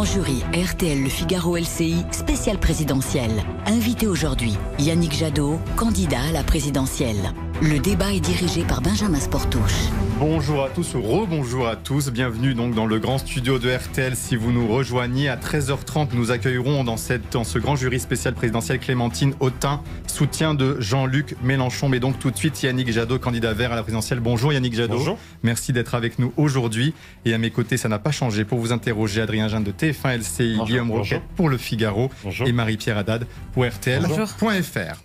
jury RTL Le Figaro LCI spécial présidentiel. Invité aujourd'hui, Yannick Jadot, candidat à la présidentielle. Le débat est dirigé par Benjamin Sportouche. Bonjour à tous ou rebonjour à tous, bienvenue donc dans le grand studio de RTL. Si vous nous rejoignez à 13h30, nous accueillerons dans ce grand jury spécial présidentiel Clémentine Autain, soutien de Jean-Luc Mélenchon. Mais donc tout de suite Yannick Jadot, candidat vert à la présidentielle. Bonjour Yannick Jadot. Bonjour. Merci d'être avec nous aujourd'hui. Et à mes côtés, ça n'a pas changé. Pour vous interroger, Adrien Jeanne de TF1 LCI, bonjour, Guillaume Roquette pour Le Figaro bonjour. Et Marie-Pierre Haddad pour RTL.fr.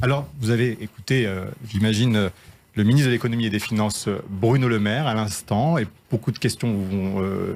Alors, vous avez écouté, j'imagine, le ministre de l'économie et des finances, Bruno Le Maire, à l'instant, et beaucoup de questions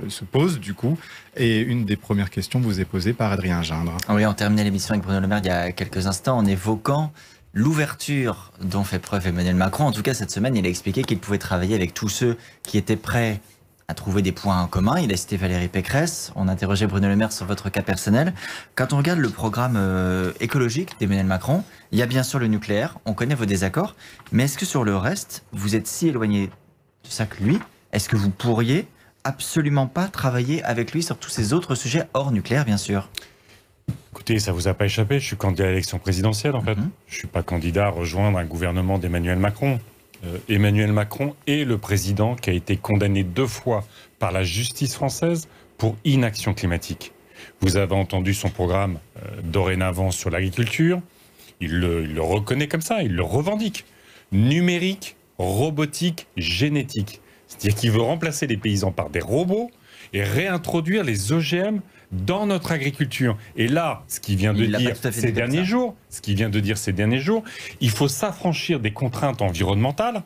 se posent, du coup. Et une des premières questions vous est posée par Adrien Gindre. Oui, on terminait l'émission avec Bruno Le Maire il y a quelques instants en évoquant l'ouverture dont fait preuve Emmanuel Macron. En tout cas, cette semaine, il a expliqué qu'il pouvait travailler avec tous ceux qui étaient prêts à trouver des points en commun. Il a cité Valérie Pécresse. On interrogeait Bruno Le Maire sur votre cas personnel. Quand on regarde le programme écologique d'Emmanuel Macron, il y a bien sûr le nucléaire, on connaît vos désaccords, mais est-ce que sur le reste, vous êtes si éloigné de ça que lui, est-ce que vous pourriez absolument pas travailler avec lui sur tous ces autres sujets hors nucléaire, bien sûr? Écoutez, ça vous a pas échappé, je suis candidat à l'élection présidentielle en fait. Je suis pas candidat à rejoindre un gouvernement d'Emmanuel Macron. Emmanuel Macron est le président qui a été condamné 2 fois par la justice française pour inaction climatique. Vous avez entendu son programme dorénavant sur l'agriculture. Il le reconnaît comme ça, il le revendique. Numérique, robotique, génétique. C'est-à-dire qu'il veut remplacer les paysans par des robots et réintroduire les OGM dans notre agriculture. Et là, ce qu'il vient de dire ces derniers jours, il faut s'affranchir des contraintes environnementales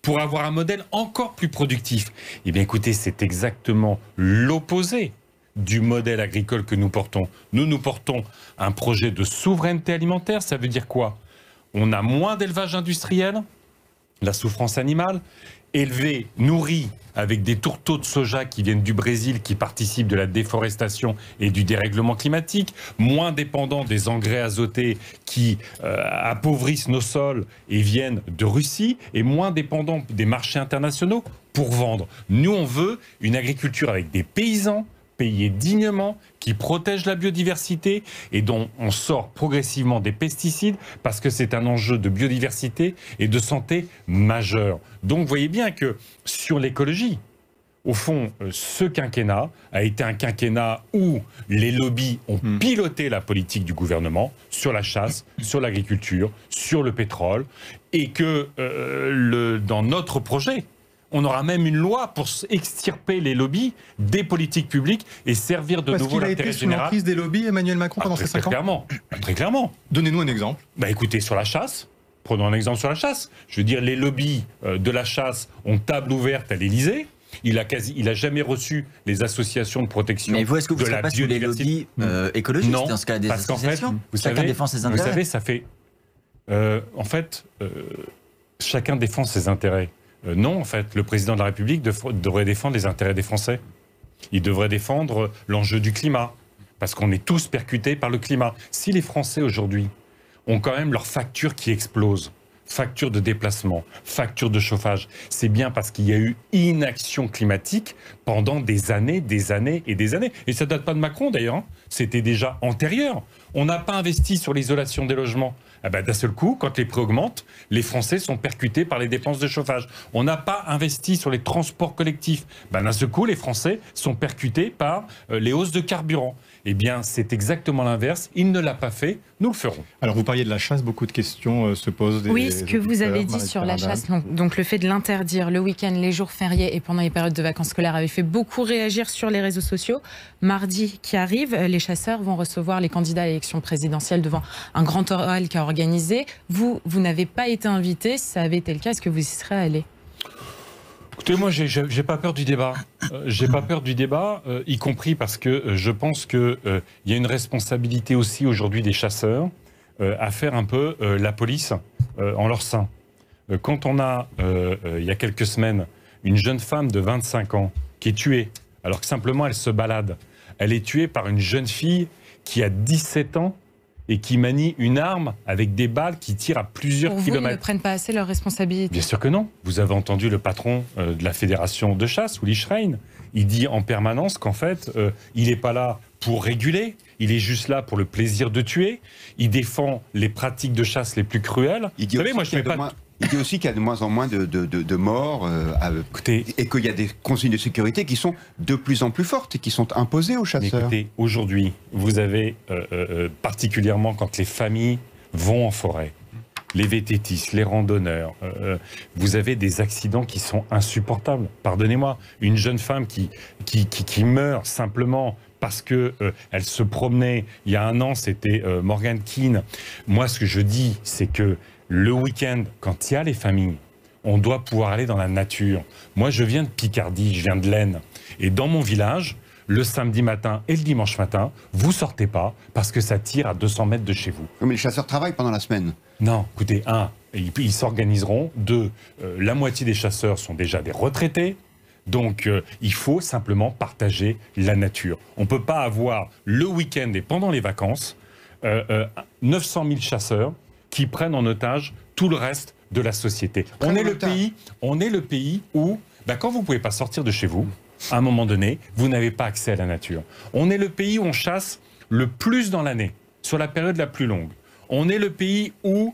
pour avoir un modèle encore plus productif. Eh bien écoutez, c'est exactement l'opposé du modèle agricole que nous portons. Nous portons un projet de souveraineté alimentaire. Ça veut dire quoi? On a moins d'élevage industriel, la souffrance animale, élevé, nourri avec des tourteaux de soja qui viennent du Brésil, qui participent de la déforestation et du dérèglement climatique, moins dépendant des engrais azotés qui appauvrissent nos sols et viennent de Russie, et moins dépendant des marchés internationaux pour vendre. Nous, on veut une agriculture avec des paysans payés dignement, qui protègent la biodiversité et dont on sort progressivement des pesticides parce que c'est un enjeu de biodiversité et de santé majeur. Donc vous voyez bien que sur l'écologie, au fond, ce quinquennat a été un quinquennat où les lobbies ont piloté la politique du gouvernement sur la chasse, sur l'agriculture, sur le pétrole, et que dans notre projet, on aura même une loi pour extirper les lobbies des politiques publiques et servir de nouveau l'intérêt général. Parce qu'il a été sous l'emprise des lobbies, Emmanuel Macron, pendant ces 5 ans. Très clairement. Donnez-nous un exemple. Écoutez, sur la chasse, prenons un exemple sur la chasse. Je veux dire, les lobbies de la chasse ont table ouverte à l'Élysée. Il a jamais reçu les associations de protection de la biodiversité. Mais vous, est-ce que vous ne serez pas sur les lobbies écologistes non, dans ce cas des parce associations? Qu'en fait, chacun défend ses intérêts. Vous savez, ça fait... chacun défend ses intérêts. Non, en fait, le président de la République devrait défendre les intérêts des Français. Il devrait défendre l'enjeu du climat, parce qu'on est tous percutés par le climat. Si les Français, aujourd'hui, ont quand même leurs factures qui explosent, factures de déplacement, factures de chauffage, c'est bien parce qu'il y a eu inaction climatique pendant des années et des années. Et ça ne date pas de Macron, d'ailleurs, hein. C'était déjà antérieur. On n'a pas investi sur l'isolation des logements. D'un seul coup, quand les prix augmentent, les Français sont percutés par les dépenses de chauffage. On n'a pas investi sur les transports collectifs. D'un seul coup, les Français sont percutés par les hausses de carburant. Eh bien, c'est exactement l'inverse. Il ne l'a pas fait, nous le ferons. Alors, vous parliez de la chasse, beaucoup de questions se posent. Oui, ce que vous avez dit sur la chasse, donc le fait de l'interdire le week-end, les jours fériés et pendant les périodes de vacances scolaires avait fait beaucoup réagir sur les réseaux sociaux. Mardi qui arrive, les chasseurs vont recevoir les candidats à l'élection présidentielle devant un grand oral qui a organisé. Vous n'avez pas été invité. Si ça avait été le cas, est-ce que vous y serez allé? Écoutez, moi, j'ai pas peur du débat. J'ai pas peur du débat, y compris parce que je pense qu'il y a une responsabilité aussi aujourd'hui des chasseurs à faire un peu la police en leur sein. Quand on a, il y a quelques semaines, une jeune femme de 25 ans qui est tuée, alors que simplement elle se balade. Elle est tuée par une jeune fille qui a 17 ans et qui manient une arme avec des balles qui tirent à plusieurs Pour kilomètres. Ils ne prennent pas assez leurs responsabilités. Bien sûr que non. Vous avez entendu le patron de la fédération de chasse, Uli Schrein. Il dit en permanence qu'en fait, il n'est pas là pour réguler, il est juste là pour le plaisir de tuer. Il défend les pratiques de chasse les plus cruelles. Il dit aussi qu'il y a de moins en moins de morts écoutez, et qu'il y a des consignes de sécurité qui sont de plus en plus fortes et qui sont imposées aux chasseurs. Écoutez, aujourd'hui, vous avez particulièrement quand les familles vont en forêt, les vététistes, les randonneurs, vous avez des accidents qui sont insupportables. Pardonnez-moi, une jeune femme qui meurt simplement parce que elle se promenait, il y a un an, c'était Morgan Keane. Moi, ce que je dis, c'est que le week-end, quand il y a les familles, on doit pouvoir aller dans la nature. Moi, je viens de Picardie, je viens de l'Aisne. Et dans mon village, le samedi matin et le dimanche matin, vous sortez pas parce que ça tire à 200 mètres de chez vous. Mais les chasseurs travaillent pendant la semaine. Non, écoutez, ils s'organiseront. Deux, la moitié des chasseurs sont déjà des retraités. Donc, il faut simplement partager la nature. On ne peut pas avoir le week-end et pendant les vacances 900 000 chasseurs qui prennent en otage tout le reste de la société. On est le pays où, quand vous ne pouvez pas sortir de chez vous, à un moment donné, vous n'avez pas accès à la nature. On est le pays où on chasse le plus dans l'année, sur la période la plus longue. On est le pays où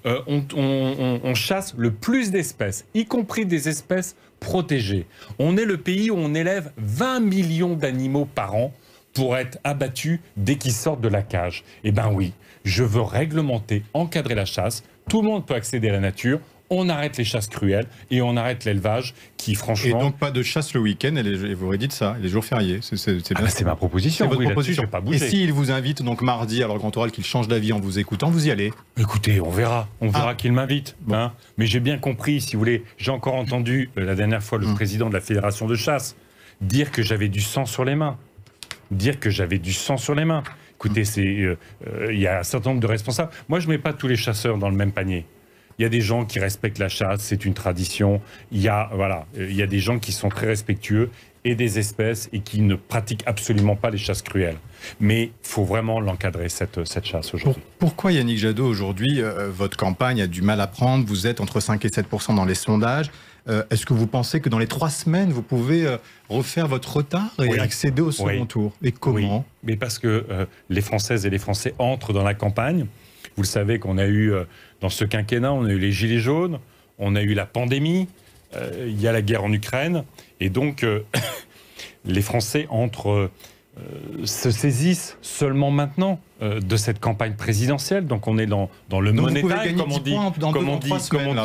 on chasse le plus d'espèces, y compris des espèces protégées. On est le pays où on élève 20 millions d'animaux par an pour être abattus dès qu'ils sortent de la cage. Eh bien oui, je veux réglementer, encadrer la chasse. Tout le monde peut accéder à la nature. On arrête les chasses cruelles et on arrête l'élevage qui, franchement... Et donc pas de chasse le week-end, et vous dites ça, les jours fériés. C'est ma proposition. C'est votre proposition. Je vais pas bouger. Et s'il vous invite donc mardi, alors grand oral, qu'il change d'avis en vous écoutant, vous y allez? Écoutez, on verra qu'il m'invite. Bon. Hein. Mais j'ai bien compris, si vous voulez, j'ai encore entendu la dernière fois le président de la Fédération de chasse dire que j'avais du sang sur les mains. Écoutez, il y a un certain nombre de responsables. Moi, je ne mets pas tous les chasseurs dans le même panier. Il y a des gens qui respectent la chasse, c'est une tradition. Il y a des gens qui sont très respectueux et des espèces et qui ne pratiquent absolument pas les chasses cruelles. Mais il faut vraiment l'encadrer, cette chasse aujourd'hui. Pourquoi, Yannick Jadot, aujourd'hui, votre campagne a du mal à prendre? Vous êtes entre 5 et 7% dans les sondages. Est-ce que vous pensez que dans les 3 semaines, vous pouvez refaire votre retard et accéder au second tour? Et comment? Oui, mais parce que les Françaises et les Français entrent dans la campagne. Vous le savez qu'on a eu, dans ce quinquennat, on a eu les gilets jaunes, on a eu la pandémie, il y a la guerre en Ukraine. Et donc, les Français se saisissent seulement maintenant de cette campagne présidentielle. Donc, on est dans le money time, comme on dit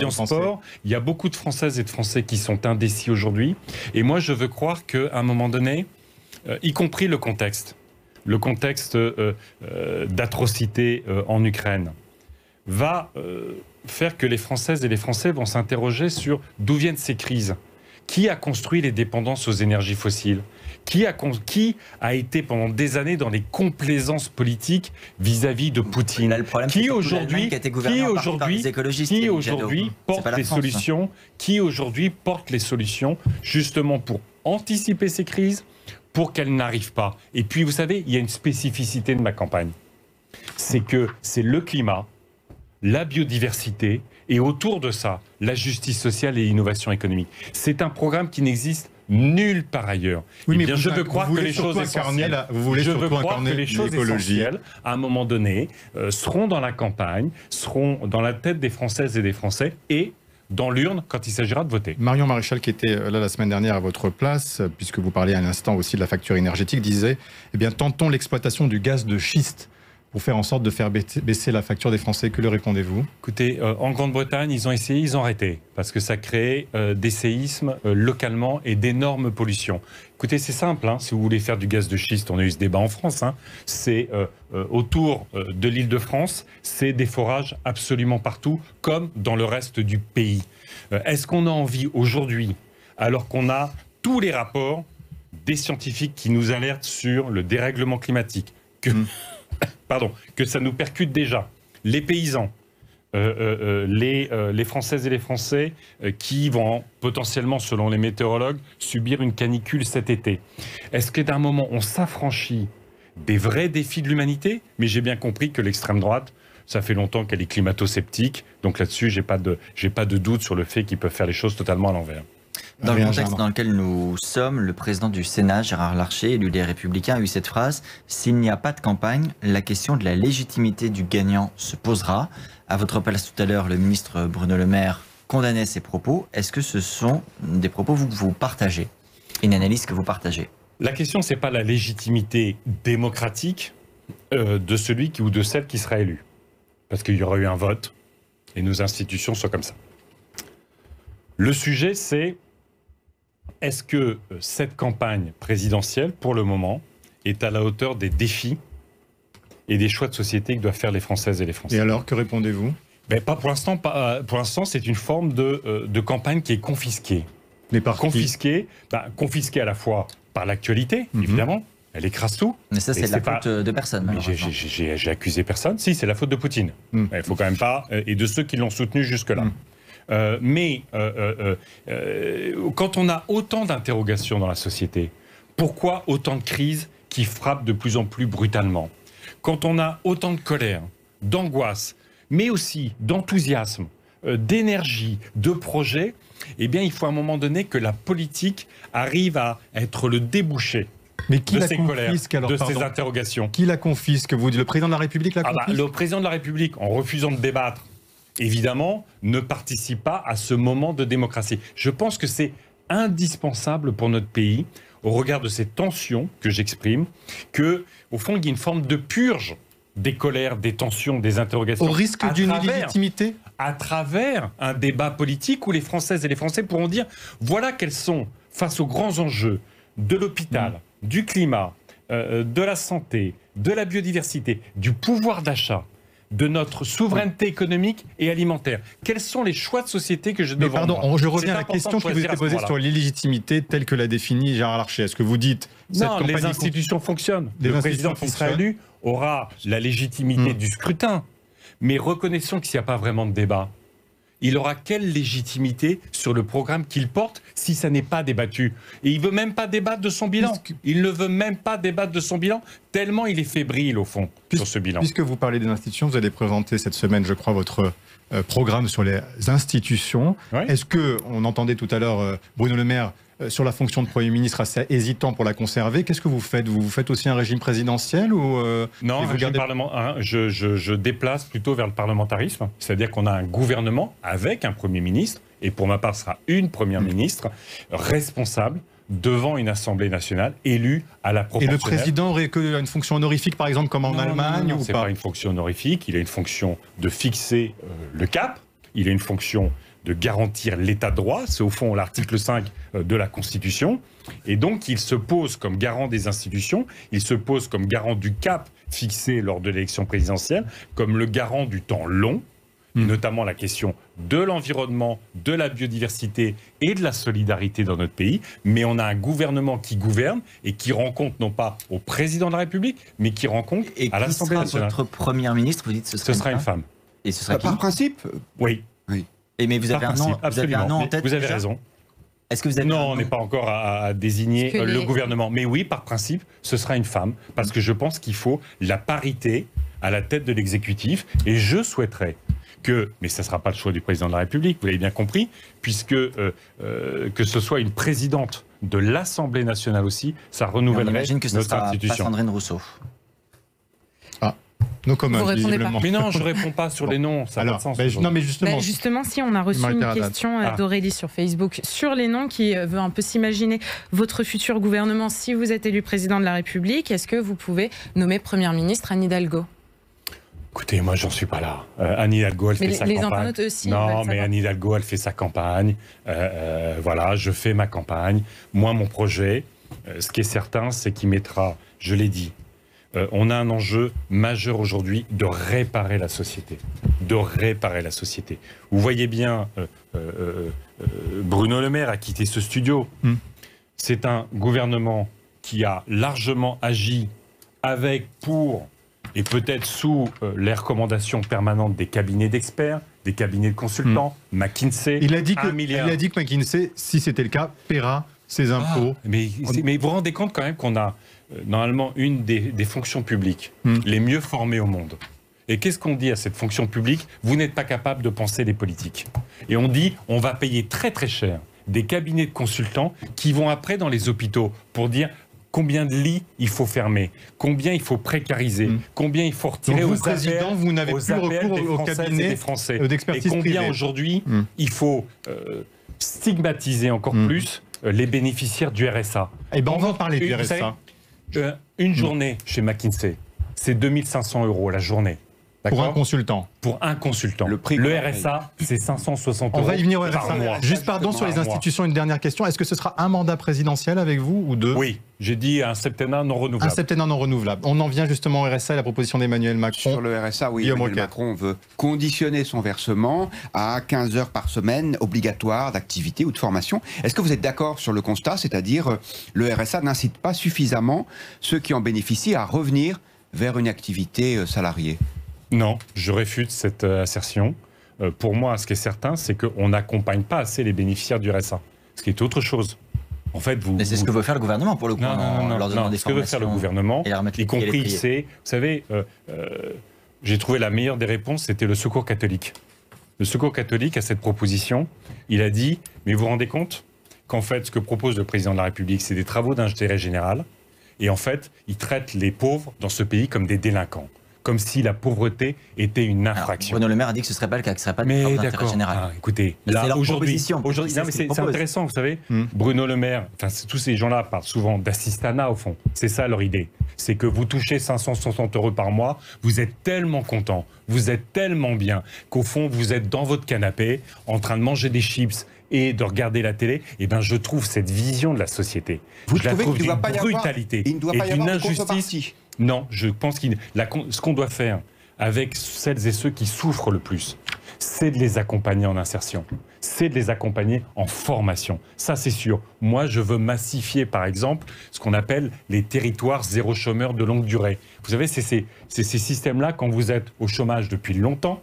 en sport. Il y a beaucoup de Françaises et de Français qui sont indécis aujourd'hui. Et moi, je veux croire qu'à un moment donné, y compris le contexte d'atrocité en Ukraine, va faire que les Françaises et les Français vont s'interroger sur d'où viennent ces crises. Qui a construit les dépendances aux énergies fossiles? Qui a été pendant des années dans les complaisances politiques vis-à-vis de Poutine? Là, le problème, qui aujourd'hui porte les solutions justement pour anticiper ces crises, pour qu'elles n'arrivent pas. Et puis, vous savez, il y a une spécificité de ma campagne. C'est que c'est le climat, la biodiversité, et autour de ça, la justice sociale et l'innovation économique. C'est un programme qui n'existe nulle part ailleurs. Oui, mais je veux croire que les choses essentielles, à un moment donné, seront dans la campagne, seront dans la tête des Françaises et des Français, et dans l'urne quand il s'agira de voter. Marion Maréchal, qui était là la semaine dernière à votre place, puisque vous parliez à l'instant aussi de la facture énergétique, disait tentons l'exploitation du gaz de schiste pour faire en sorte de faire baisser la facture des Français. Que leur répondez-vous? Écoutez, en Grande-Bretagne, ils ont essayé, ils ont arrêté, parce que ça crée des séismes localement et d'énormes pollutions. Écoutez, c'est simple, si vous voulez faire du gaz de schiste, on a eu ce débat en France, c'est autour de l'Île-de-France, c'est des forages absolument partout, comme dans le reste du pays. Est-ce qu'on a envie aujourd'hui, alors qu'on a tous les rapports des scientifiques qui nous alertent sur le dérèglement climatique, que ça nous percute déjà, les paysans, les Françaises et les Français qui vont potentiellement, selon les météorologues, subir une canicule cet été. Est-ce que d'un moment, on s'affranchit des vrais défis de l'humanité, mais j'ai bien compris que l'extrême droite, ça fait longtemps qu'elle est climato-sceptique, donc là-dessus, j'ai pas de doute sur le fait qu'ils peuvent faire les choses totalement à l'envers. Dans le contexte dans lequel nous sommes, le président du Sénat, Gérard Larcher, élu des Républicains, a eu cette phrase « S'il n'y a pas de campagne, la question de la légitimité du gagnant se posera ». À votre place tout à l'heure, le ministre Bruno Le Maire condamnait ces propos. Est-ce que ce sont des propos que vous partagez? Une analyse que vous partagez? La question, c'est pas la légitimité démocratique de celui ou de celle qui sera élu. Parce qu'il y aura eu un vote et nos institutions sont comme ça. Le sujet, c'est est-ce que cette campagne présidentielle, pour le moment, est à la hauteur des défis et des choix de société que doivent faire les Françaises et les Français? Et alors, que répondez-vous? Ben, pas pour l'instant. Pour l'instant, c'est une forme de campagne qui est confisquée. Mais par confisquée à la fois par l'actualité, évidemment. Elle écrase tout. Mais ça, c'est de la faute de personne. J'ai accusé personne. Si, c'est la faute de Poutine. Il faut quand même pas... Et de ceux qui l'ont soutenu jusque-là. Quand on a autant d'interrogations dans la société, pourquoi autant de crises qui frappent de plus en plus brutalement? Quand on a autant de colère, d'angoisse, mais aussi d'enthousiasme, d'énergie, de projets, eh bien, il faut à un moment donné que la politique arrive à être le débouché de ces colères, de ces interrogations. Qui la confisque? Vous dites le président de la République la confisque? Le président de la République, en refusant de débattre, évidemment, ne participe pas à ce moment de démocratie. Je pense que c'est indispensable pour notre pays, au regard de ces tensions que j'exprime, qu'au fond, il y a une forme de purge des colères, des tensions, des interrogations. Au risque d'une illégitimité? À travers un débat politique où les Françaises et les Français pourront dire voilà quels sont, face aux grands enjeux de l'hôpital, du climat, de la santé, de la biodiversité, du pouvoir d'achat, de notre souveraineté économique et alimentaire. Quels sont les choix de société que je devrais faire? Pardon, je reviens à la question qui vous était posée sur l'illégitimité telle que l'a définie Gérard Larcher. Est-ce que vous dites... Non, les institutions fonctionnent. Le président qui sera élu aura la légitimité du scrutin. Mais reconnaissons qu'il n'y a pas vraiment de débat. Il aura quelle légitimité sur le programme qu'il porte si ça n'est pas débattu? Et il ne veut même pas débattre de son bilan. Il ne veut même pas débattre de son bilan, tellement il est fébrile, au fond, sur ce bilan. Puisque vous parlez des institutions, vous allez présenter cette semaine, je crois, votre programme sur les institutions. Oui. Est-ce que, on entendait tout à l'heure Bruno Le Maire sur la fonction de Premier ministre assez hésitant pour la conserver, qu'est-ce que vous faites? Vous faites aussi un régime présidentiel ou non, un régime je déplace plutôt vers le parlementarisme, c'est-à-dire qu'on a un gouvernement avec un Premier ministre, et pour ma part, ce sera une Première ministre responsable devant une Assemblée nationale élue à la proportionnelle. Et le président aurait une fonction honorifique, par exemple, comme en Allemagne? Non, ce n'est pas une fonction honorifique, il a une fonction de fixer le cap, il a une fonction de garantir l'état de droit, c'est au fond l'article 5 de la Constitution, et donc il se pose comme garant des institutions, il se pose comme garant du cap fixé lors de l'élection présidentielle, comme le garant du temps long, notamment la question de l'environnement, de la biodiversité et de la solidarité dans notre pays, mais on a un gouvernement qui gouverne et qui rend compte non pas au président de la République, mais qui rend compte à l'Assemblée nationale. Votre première ministre, vous dites ce sera une femme. Et ce sera par principe? Oui. Et mais vous avez un nom en tête? Vous avez raison. Est-ce que vous avez non, on n'est pas encore à désigner le gouvernement. Mais oui, par principe, ce sera une femme. Parce que je pense qu'il faut la parité à la tête de l'exécutif. Et je souhaiterais que, mais ça ne sera pas le choix du président de la République, vous l'avez bien compris, puisque que ce soit une présidente de l'Assemblée nationale aussi, ça renouvellerait notre institution. J'imagine que ce sera pas Sandrine Rousseau. Non, comme vous répondez pas. Mais non, je ne réponds pas sur les noms, ça n'a pas de sens. Non, mais justement, si on a reçu une question d'Aurélie sur Facebook sur les noms qui veut un peu s'imaginer votre futur gouvernement si vous êtes élu président de la République, est-ce que vous pouvez nommer Première ministre Anne Hidalgo? Écoutez, moi, j'en suis pas là. Anne Hidalgo, elle fait sa campagne. Les internautes aussi. Non, mais Anne Hidalgo, elle fait sa campagne. Voilà, je fais ma campagne. Moi, mon projet, ce qui est certain, c'est qu'il mettra, je l'ai dit, on a un enjeu majeur aujourd'hui de réparer la société. De réparer la société. Vous voyez bien, Bruno Le Maire a quitté ce studio. C'est un gouvernement qui a largement agi avec, pour, et peut-être sous les recommandations permanentes des cabinets d'experts, des cabinets de consultants, McKinsey. Il a dit que McKinsey, si c'était le cas, paiera ses impôts. Mais vous vous rendez compte quand même qu'on a normalement une des fonctions publiques les mieux formées au monde. Et qu'est-ce qu'on dit à cette fonction publique? Vous n'êtes pas capable de penser les politiques. Et on dit, on va payer très très cher des cabinets de consultants qui vont après dans les hôpitaux pour dire combien de lits il faut fermer, combien il faut précariser, combien il faut retirer donc vous, aux président, vous n'avez plus recours au cabinet des Français. d'expertise et combien privée. Aujourd'hui, il faut stigmatiser encore plus les bénéficiaires du RSA. Eh ben, on va en parler du RSA. Une journée chez McKinsey, c'est 2500 € la journée. Pour un consultant. Pour un consultant. Le RSA, c'est 560 €. On va y venir au RSA. Par mois. Juste pardon sur les institutions, une dernière question. Est-ce que ce sera un mandat présidentiel avec vous ou deux? Oui, j'ai dit un septennat non renouvelable. Un septennat non renouvelable. On en vient justement au RSA et la proposition d'Emmanuel Macron. Sur le RSA, oui, Emmanuel Macron veut conditionner son versement à 15 heures par semaine obligatoire d'activité ou de formation. Est-ce que vous êtes d'accord sur le constat, c'est-à-dire le RSA n'incite pas suffisamment ceux qui en bénéficient à revenir vers une activité salariée? Non, je réfute cette assertion. Pour moi, ce qui est certain, c'est qu'on n'accompagne pas assez les bénéficiaires du RSA. Ce qui est autre chose. En fait, mais c'est ce que veut faire le gouvernement, pour le coup. Non, ce que veut faire le gouvernement, y compris, c'est... Vous savez, j'ai trouvé la meilleure des réponses, c'était le Secours catholique. Le Secours catholique, à cette proposition, il a dit, mais vous vous rendez compte qu'en fait, ce que propose le président de la République, c'est des travaux d'intérêt général, et en fait, il traite les pauvres dans ce pays comme des délinquants. Comme si la pauvreté était une infraction. Alors, Bruno Le Maire a dit que ce ne serait pas le cas, que ce ne serait pas de d'intérêt général. Écoutez, là, aujourd'hui, c'est intéressant, vous savez. Bruno Le Maire, tous ces gens-là parlent souvent d'assistanat, au fond. C'est ça leur idée. C'est que vous touchez 560 € par mois, vous êtes tellement content, vous êtes tellement bien, qu'au fond, vous êtes dans votre canapé, en train de manger des chips et de regarder la télé. Et ben, je trouve cette vision de la société, vous je la trouve d'une brutalité et d'une injustice. Non, je pense que ce qu'on doit faire avec celles et ceux qui souffrent le plus, c'est de les accompagner en insertion, c'est de les accompagner en formation. Ça, c'est sûr. Moi, je veux massifier, par exemple, ce qu'on appelle les territoires zéro chômeur de longue durée. Vous savez, c'est ces systèmes-là, quand vous êtes au chômage depuis longtemps,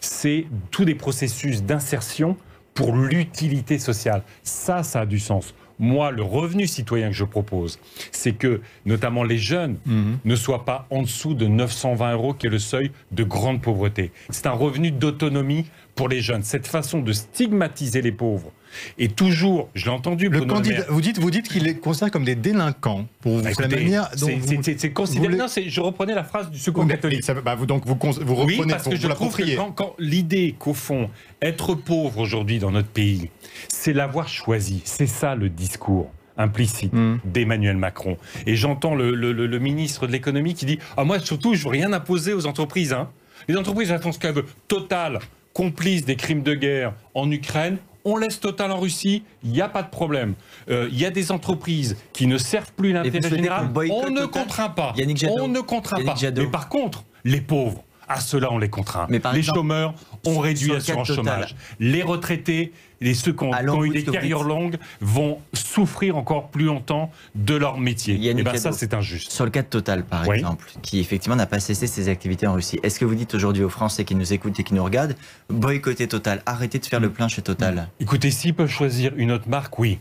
c'est tous des processus d'insertion pour l'utilité sociale. Ça a du sens. Moi, le revenu citoyen que je propose, c'est que, notamment les jeunes, ne soient pas en dessous de 920 €, qui est le seuil de grande pauvreté. C'est un revenu d'autonomie pour les jeunes. Cette façon de stigmatiser les pauvres. Et toujours, je l'ai entendu, Bruno Le Maire, vous dites qu'il les considère comme des délinquants. Pour vous, écoutez, la manière dont c'est considéré. Non, je reprenais la phrase du Secours catholique. Donc vous reprenez. Oui, parce que je trouve que quand l'idée qu'au fond, être pauvre aujourd'hui dans notre pays, c'est l'avoir choisi. C'est ça le discours implicite d'Emmanuel Macron. Et j'entends le ministre de l'économie qui dit « Ah, moi, surtout, je veux rien imposer aux entreprises. Hein. Les entreprises, elles font ce qu'elles veulent. Total, complice des crimes de guerre en Ukraine, on laisse Total en Russie, il n'y a pas de problème. Il y a des entreprises qui ne servent plus l'intérêt général, on ne contraint pas. On ne contraint pas. Mais par contre, les pauvres, à ceux-là, on les contraint. Les chômeurs, on réduit l'assurance chômage. Les retraités, ceux qui ont eu des carrières longues, vont souffrir encore plus longtemps de leur métier. Et bien ça, c'est injuste. Sur le cas de Total, par exemple, qui effectivement n'a pas cessé ses activités en Russie, est-ce que vous dites aujourd'hui aux Français qui nous écoutent et qui nous regardent, boycotter Total, arrêtez de faire le plein chez Total? Écoutez, s'ils peuvent choisir une autre marque, oui.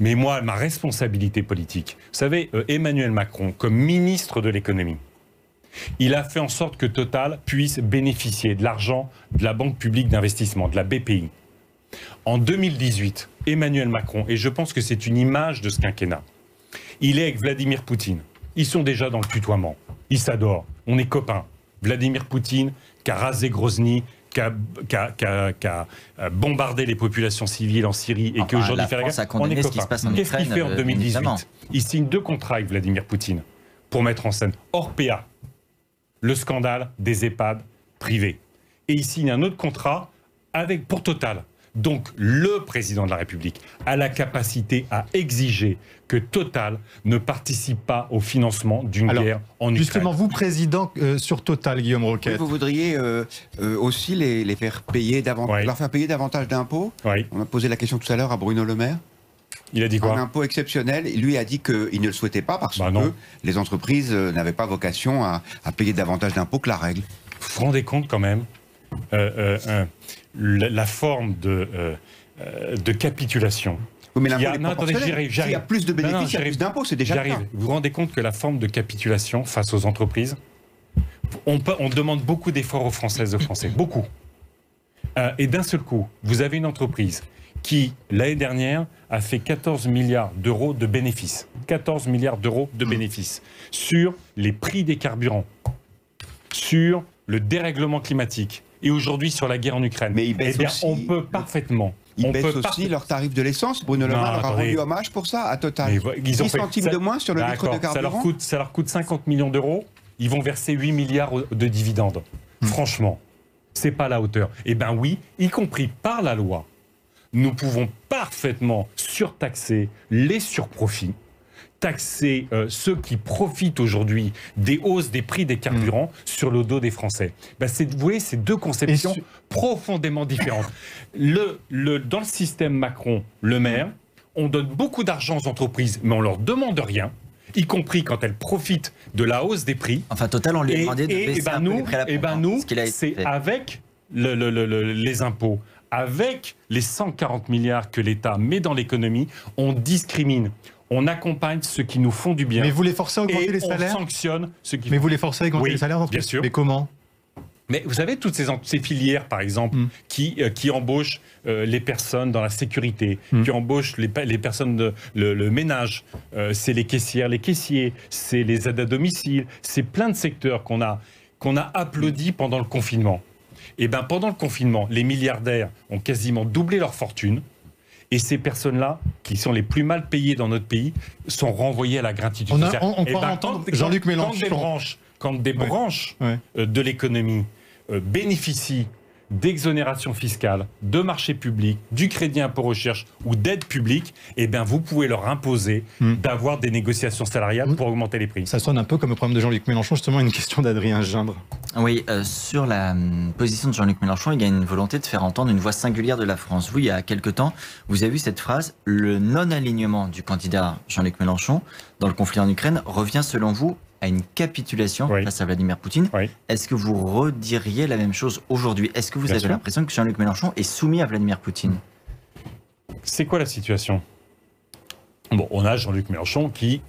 Mais moi, ma responsabilité politique, vous savez, Emmanuel Macron, comme ministre de l'économie, il a fait en sorte que Total puisse bénéficier de l'argent de la Banque publique d'investissement, de la BPI. En 2018, Emmanuel Macron, et je pense que c'est une image de ce quinquennat, il est avec Vladimir Poutine. Ils sont déjà dans le tutoiement. Ils s'adorent. On est copains. Vladimir Poutine, qui a rasé Grozny, qui a bombardé les populations civiles en Syrie et qui aujourd'hui fait la guerre. On est copains. Qu'est-ce qu'il fait en 2018 ? Il signe 2 contrats avec Vladimir Poutine pour mettre en scène Orpea, le scandale des EHPAD privés. Et il signe un autre contrat pour Total. Donc, le président de la République a la capacité à exiger que Total ne participe pas au financement d'une guerre en Ukraine. Justement, vous, président sur Total, Guillaume Roquette. Vous voudriez aussi les faire payer leur faire payer davantage d'impôts. On a posé la question tout à l'heure à Bruno Le Maire. Il a dit quoi ? Un impôt exceptionnel. Lui a dit qu'il ne le souhaitait pas parce que les entreprises n'avaient pas vocation à payer davantage d'impôts que la règle. Vous vous rendez compte quand même la forme de capitulation Oui, mais l'impôt est proportionnel. S'il y a plus de bénéfices, il y a plus d'impôts, c'est déjà le cas. Vous vous rendez compte que la forme de capitulation face aux entreprises, on demande beaucoup d'efforts aux Françaises et aux Français, beaucoup. Et d'un seul coup, vous avez une entreprise qui, l'année dernière, a fait 14 milliards d'euros de bénéfices. 14 milliards d'euros de bénéfices sur les prix des carburants, sur le dérèglement climatique et aujourd'hui sur la guerre en Ukraine. Mais ils baissent aussi, on peut parfaitement... Ils baissent aussi leur tarif de l'essence. Bruno Le Maire leur a rendu hommage pour ça, à Total. 10 centimes de moins sur le litre de carburant. Ça leur coûte 50 millions d'euros. Ils vont verser 8 milliards de dividendes. Franchement, c'est pas à la hauteur. Eh bien oui, y compris par la loi, nous pouvons parfaitement surtaxer les surprofits, taxer ceux qui profitent aujourd'hui des hausses des prix des carburants sur le dos des Français. Ben vous voyez, c'est deux conceptions profondément différentes. Dans le système Macron-Le Maire, on donne beaucoup d'argent aux entreprises, mais on leur demande rien, y compris quand elles profitent de la hausse des prix. Enfin, Total, on lui a demandé de baisser un peu les prix à la pompe. Nous, c'est avec les impôts, avec les 140 milliards que l'État met dans l'économie, on discrimine. On accompagne ceux qui nous font du bien. Mais vous les forcez à augmenter les salaires ? On sanctionne ceux qui... Mais vous les forcez à augmenter les salaires ? Bien sûr. Mais comment ? Mais vous savez, toutes ces filières, par exemple, qui embauchent les personnes dans la sécurité, qui embauchent les personnes, le ménage, c'est les caissières, les caissiers, c'est les aides à domicile, c'est plein de secteurs qu'on a applaudis pendant le confinement. Et bien, pendant le confinement, les milliardaires ont quasiment doublé leur fortune. Et ces personnes-là, qui sont les plus mal payées dans notre pays, sont renvoyées à la gratitude sociale. On pourra entendre Jean-Luc Mélenchon. Quand des branches de l'économie bénéficient d'exonération fiscale, de marché public, du crédit impôt recherche ou d'aide publique, eh bien vous pouvez leur imposer d'avoir des négociations salariales pour augmenter les prix. Ça sonne un peu comme le problème de Jean-Luc Mélenchon, justement une question d'Adrien Gindre. Oui, sur la position de Jean-Luc Mélenchon, il y a une volonté de faire entendre une voix singulière de la France. Vous, il y a quelque temps, vous avez vu cette phrase, le non-alignement du candidat Jean-Luc Mélenchon dans le conflit en Ukraine revient selon vous à une capitulation face à Vladimir Poutine. Est-ce que vous rediriez la même chose aujourd'hui ? Est-ce que vous avez l'impression que Jean-Luc Mélenchon est soumis à Vladimir Poutine ? C'est quoi la situation ? Bon, on a Jean-Luc Mélenchon qui,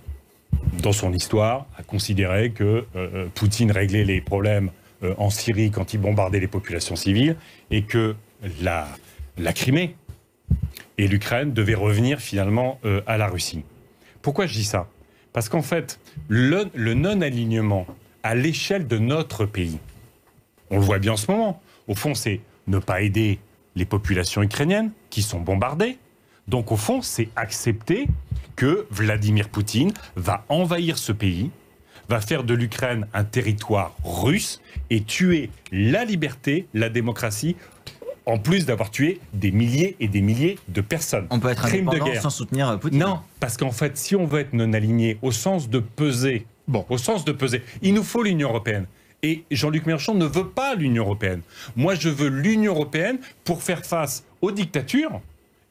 dans son histoire, a considéré que Poutine réglait les problèmes en Syrie quand il bombardait les populations civiles et que la Crimée et l'Ukraine devaient revenir finalement à la Russie. Pourquoi je dis ça ? Parce qu'en fait, le non-alignement à l'échelle de notre pays, on le voit bien en ce moment, au fond, c'est ne pas aider les populations ukrainiennes qui sont bombardées. Donc au fond, c'est accepter que Vladimir Poutine va envahir ce pays, va faire de l'Ukraine un territoire russe et tuer la liberté, la démocratie, en plus d'avoir tué des milliers et des milliers de personnes. On peut être indépendant sans soutenir Poutine. Non, parce qu'en fait, si on veut être non aligné au sens de peser, il nous faut l'Union européenne. Et Jean-Luc Mélenchon ne veut pas l'Union européenne. Moi, je veux l'Union européenne pour faire face aux dictatures.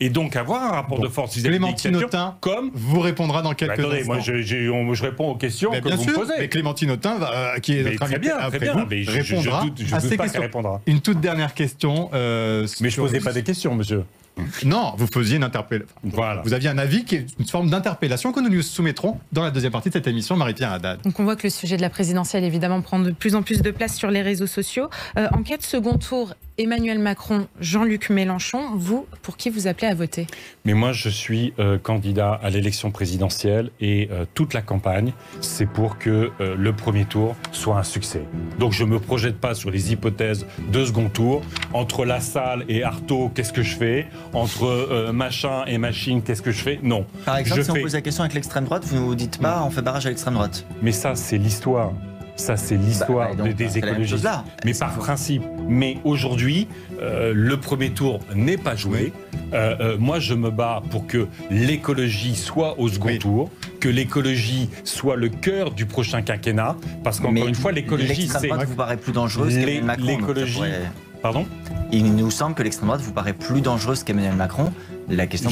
Et donc avoir un rapport de force vis-à-vis des dictatures, comme vous répondra dans quelques instants. Moi, je réponds aux questions que vous me posez. Mais Clémentine Autain, qui est notre invité après vous, répondra à ces questions. Une toute dernière question. Mais je ne posais pas des questions, monsieur. Non, vous posiez une interpellation. Voilà. Vous aviez un avis qui est une forme d'interpellation que nous nous soumettrons dans la deuxième partie de cette émission, Marie-Pierre Haddad. Donc on voit que le sujet de la présidentielle, évidemment, prend de plus en plus de place sur les réseaux sociaux. En cas de second tour, Emmanuel Macron, Jean-Luc Mélenchon, vous, pour qui vous appelez à voter ? Mais moi, je suis candidat à l'élection présidentielle et toute la campagne, c'est pour que le premier tour soit un succès. Donc je ne me projette pas sur les hypothèses de second tour. Entre Lassalle et Artaud, qu'est-ce que je fais ? Entre machin et machine, qu'est-ce que je fais ? Non. Par exemple, si on pose la question avec l'extrême droite, vous ne vous dites pas on fait barrage à l'extrême droite. Mais ça, c'est l'histoire. Ça, c'est l'histoire des écologistes. Mais par principe. Mais aujourd'hui, le premier tour n'est pas joué. Moi, je me bats pour que l'écologie soit au second tour, que l'écologie soit le cœur du prochain quinquennat. Parce qu'encore une fois, l'écologie, c'est... L'extrême droite vous paraît plus dangereuse qu'Emmanuel Macron. L'écologie... Pardon ? Il nous semble que l'extrême droite vous paraît plus dangereuse qu'Emmanuel Macron. La question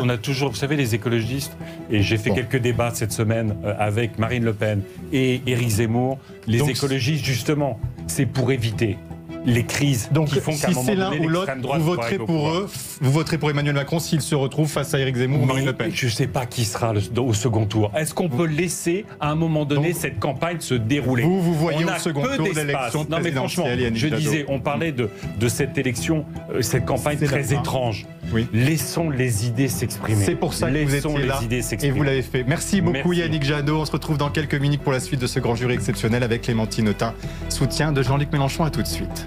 on a toujours, vous savez, les écologistes, et j'ai fait quelques débats cette semaine avec Marine Le Pen et Éric Zemmour. Les écologistes, justement, c'est pour éviter les crises Donc, qui font qu'à un si moment c'est l'un donné, ou l'autre, l'extrême droite vous pourra voterez arriver au pour pouvoir. eux, vous voterez pour Emmanuel Macron s'il se retrouve face à Éric Zemmour ou Marine Le Pen. Je ne sais pas qui sera au second tour. Est-ce qu'on peut laisser, à un moment donné, cette campagne se dérouler? Vous voyez on a au second peu tour d'espace. d'élection Non mais franchement, présidentielle, Yannick je Jadot. disais, on parlait de cette élection, cette campagne C'est la très fin. étrange. Oui. Laissons les idées s'exprimer. C'est pour ça que vous Laissons étiez là les idées et s'exprimer. vous l'avez fait. Merci beaucoup Merci. Yannick Jadot. On se retrouve dans quelques minutes pour la suite de ce grand jury exceptionnel avec Clémentine Autain, soutien de Jean-Luc Mélenchon. À tout de suite.